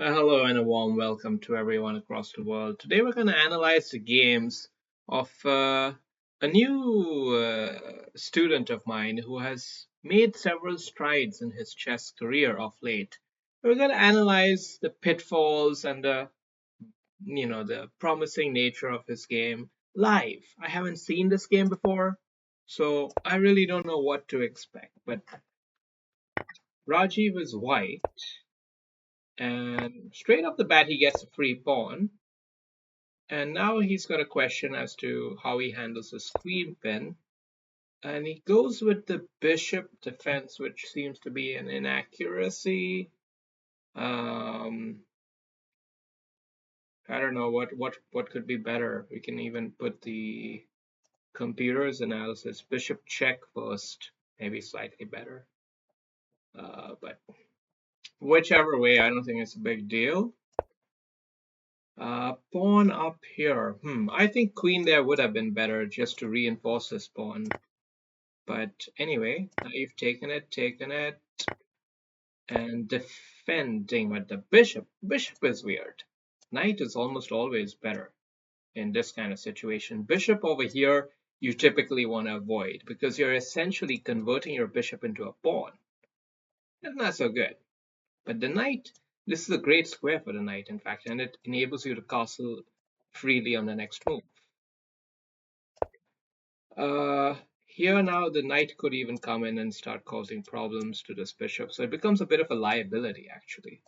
Hello and a warm welcome to everyone across the world. Today we're going to analyze the games of a new student of mine who has made several strides in his chess career of late. We're going to analyze the pitfalls and the promising nature of his game live. I haven't seen this game before, so I really don't know what to expect. But Rajiv is white, and straight off the bat he gets a free pawn. And now he's got a question as to how he handles his queen pin. And he goes with the bishop defense, which seems to be an inaccuracy. I don't know what could be better. We can even put the computer's analysis. Bishop check first, maybe slightly better. But whichever way, I don't think it's a big deal. Pawn up here. I think queen there would have been better just to reinforce this pawn. But anyway, now you've taken it, and defending with the bishop. Bishop is weird. Knight is almost always better in this kind of situation. Bishop over here, you typically want to avoid because you're essentially converting your bishop into a pawn. That's not so good. But the knight, this is a great square for the knight, in fact, and it enables you to castle freely on the next move. Here now the knight could even come in and start causing problems to this bishop, so it becomes a bit of a liability actually.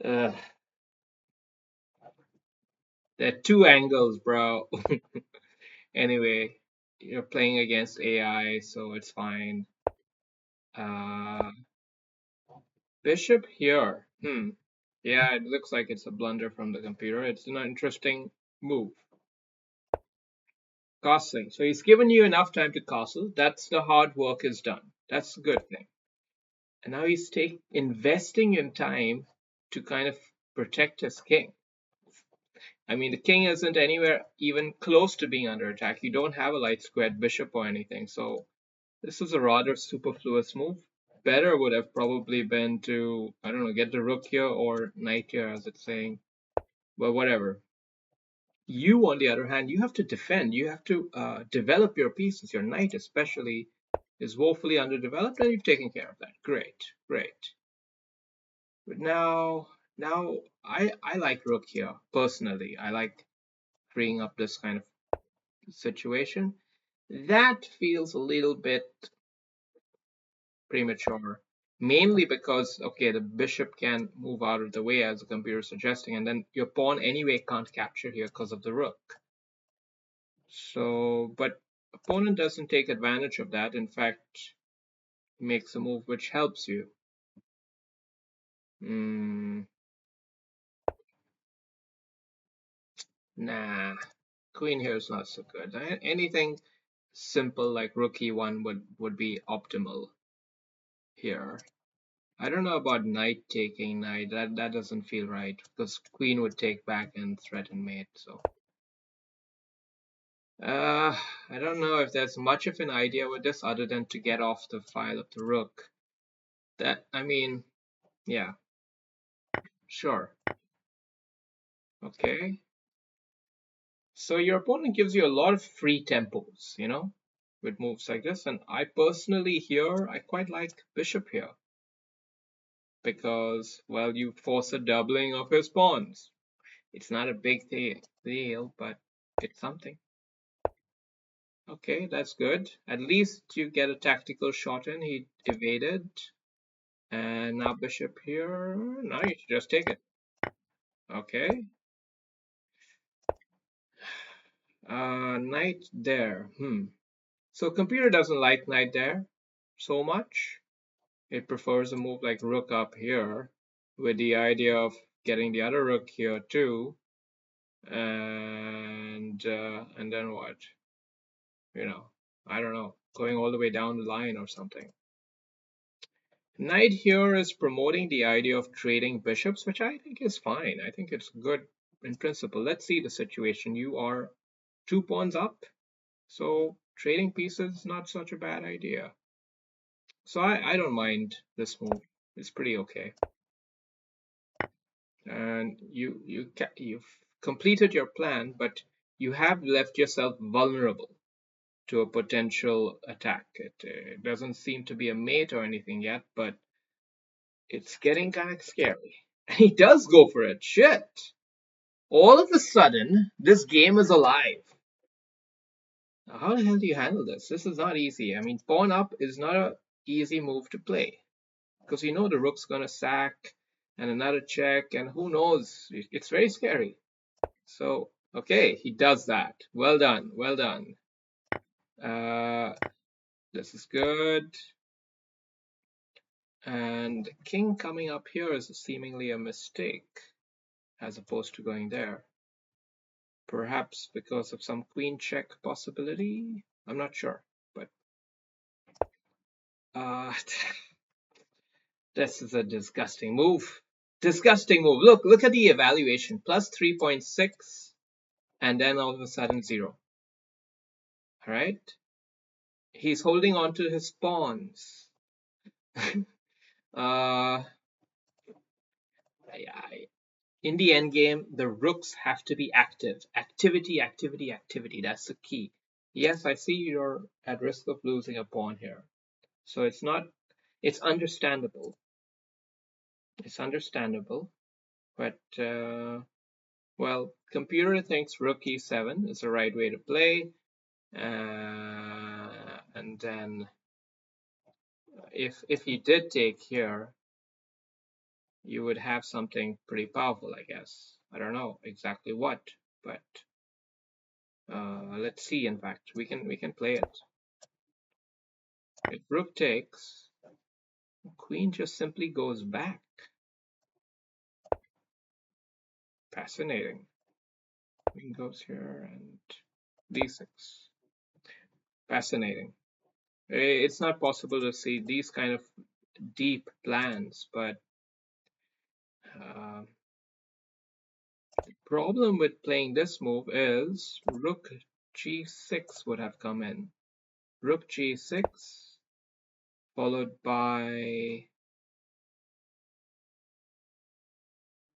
There are two angles, bro. Anyway, you're playing against AI, so it's fine. Bishop here. Yeah, it looks like it's a blunder from the computer. It's an interesting move. Castling. So he's given you enough time to castle. That's the hard work is done. That's a good thing. And now he's investing in time to kind of protect his king. I mean, the king isn't anywhere even close to being under attack. You don't have a light squared bishop or anything. So this is a rather superfluous move. Better would have probably been to, I don't know, get the rook here or knight here, as it's saying. But whatever. You, on the other hand, you have to defend. You have to develop your pieces. Your knight, especially, is woefully underdeveloped, and you've taken care of that. Great, great. But now I like rook here personally. I like freeing up this kind of situation. That feels a little bit premature, mainly because okay, the bishop can move out of the way as the computer is suggesting, and then your pawn anyway can't capture here because of the rook. So, but opponent doesn't take advantage of that. In fact, he makes a move which helps you. Nah, queen here is not so good. Anything simple like rook e1 would be optimal here. I don't know about knight taking knight. That doesn't feel right because queen would take back and threaten mate. So I don't know if there's much of an idea with this other than to get off the file of the rook. That I mean, yeah, sure, okay. So your opponent gives you a lot of free tempos, with moves like this. And I personally here, I quite like bishop here because, well, you force a doubling of his pawns. It's not a big deal, but it's something. Okay, that's good. At least you get a tactical shot in. He evaded. And now bishop here. Now you should just take it. Okay. Knight there. So computer doesn't like knight there so much. It prefers a move like rook up here with the idea of getting the other rook here too. And then what? I don't know, going all the way down the line or something. Knight here is promoting the idea of trading bishops, which I think is fine. I think it's good in principle. Let's see the situation. You are 2 pawns up, so trading pieces is not such a bad idea. So I don't mind this move. It's pretty okay. and you've completed your plan, but you have left yourself vulnerable to a potential attack. It doesn't seem to be a mate or anything yet, but it's getting kind of scary. And he does go for it. Shit! All of a sudden, this game is alive. Now, how the hell do you handle this? This is not easy. I mean, pawn up is not a easy move to play because you know the rook's gonna sack and another check, and who knows? It's very scary. So, okay, he does that. Well done, well done. This is good. And king coming up here is seemingly a mistake as opposed to going there. Perhaps because of some queen check possibility? I'm not sure, but this is a disgusting move. Disgusting move. Look at the evaluation. Plus 3.6 and then all of a sudden 0. All right? He's holding on to his pawns. In the end game, the rooks have to be active. Activity, activity, activity. That's the key. Yes, I see you're at risk of losing a pawn here. So it's understandable. It's understandable. But, well, computer thinks rook e7 is the right way to play. And then if you did take here, you would have something pretty powerful, I guess. I don't know exactly what, but let's see. In fact, we can play it. If rook takes, queen just simply goes back. Fascinating. Queen goes here and d6. Fascinating. It's not possible to see these kind of deep plans, but the problem with playing this move is rook g6 would have come in. Rook g6 followed by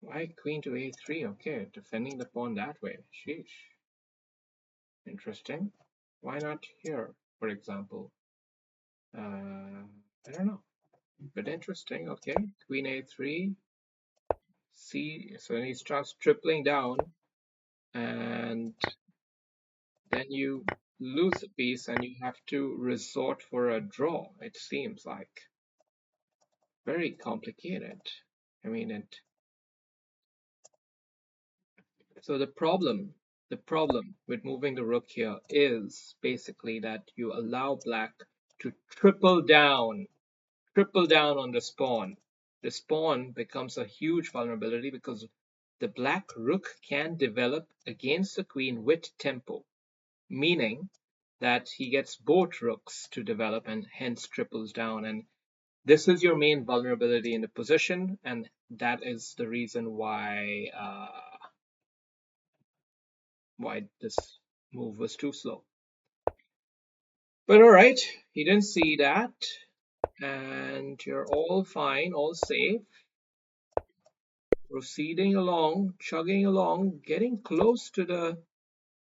why queen to a3. Okay, defending the pawn that way. Sheesh. Interesting. Why not here, for example? I don't know, but interesting. Okay, queen a3. C. So he starts tripling down, and then you lose a piece, and you have to resort for a draw. It seems like very complicated. I mean it. So the problem with moving the rook here is basically that you allow black to triple down on the pawn. This pawn becomes a huge vulnerability because the black rook can develop against the queen with tempo, meaning that he gets both rooks to develop and hence triples down. And this is your main vulnerability in the position, and that is the reason why this move was too slow. But all right, he didn't see that, and you're all fine, all safe. Proceeding along, chugging along, getting close to the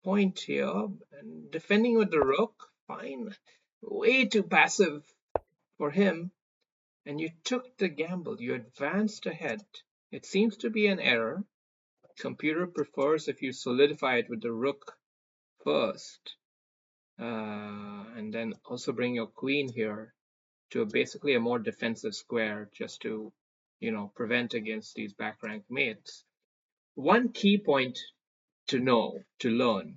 point here, and defending with the rook. Fine. Way too passive for him. And you took the gamble. You advanced ahead. It seems to be an error. Computer prefers if you solidify it with the rook first. And then also bring your queen here to basically a more defensive square just to, prevent against these back rank mates. One key point to learn,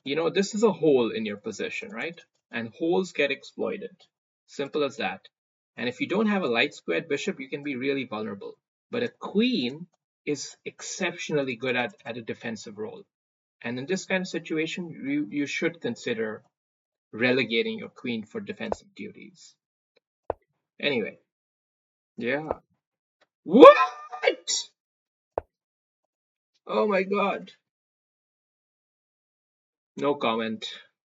this is a hole in your position, right? And holes get exploited. Simple as that. And if you don't have a light squared bishop, you can be really vulnerable. But a queen is exceptionally good at a defensive role. And in this kind of situation, you should consider relegating your queen for defensive duties. Anyway, yeah. What? Oh my god. No comment.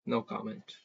No comment.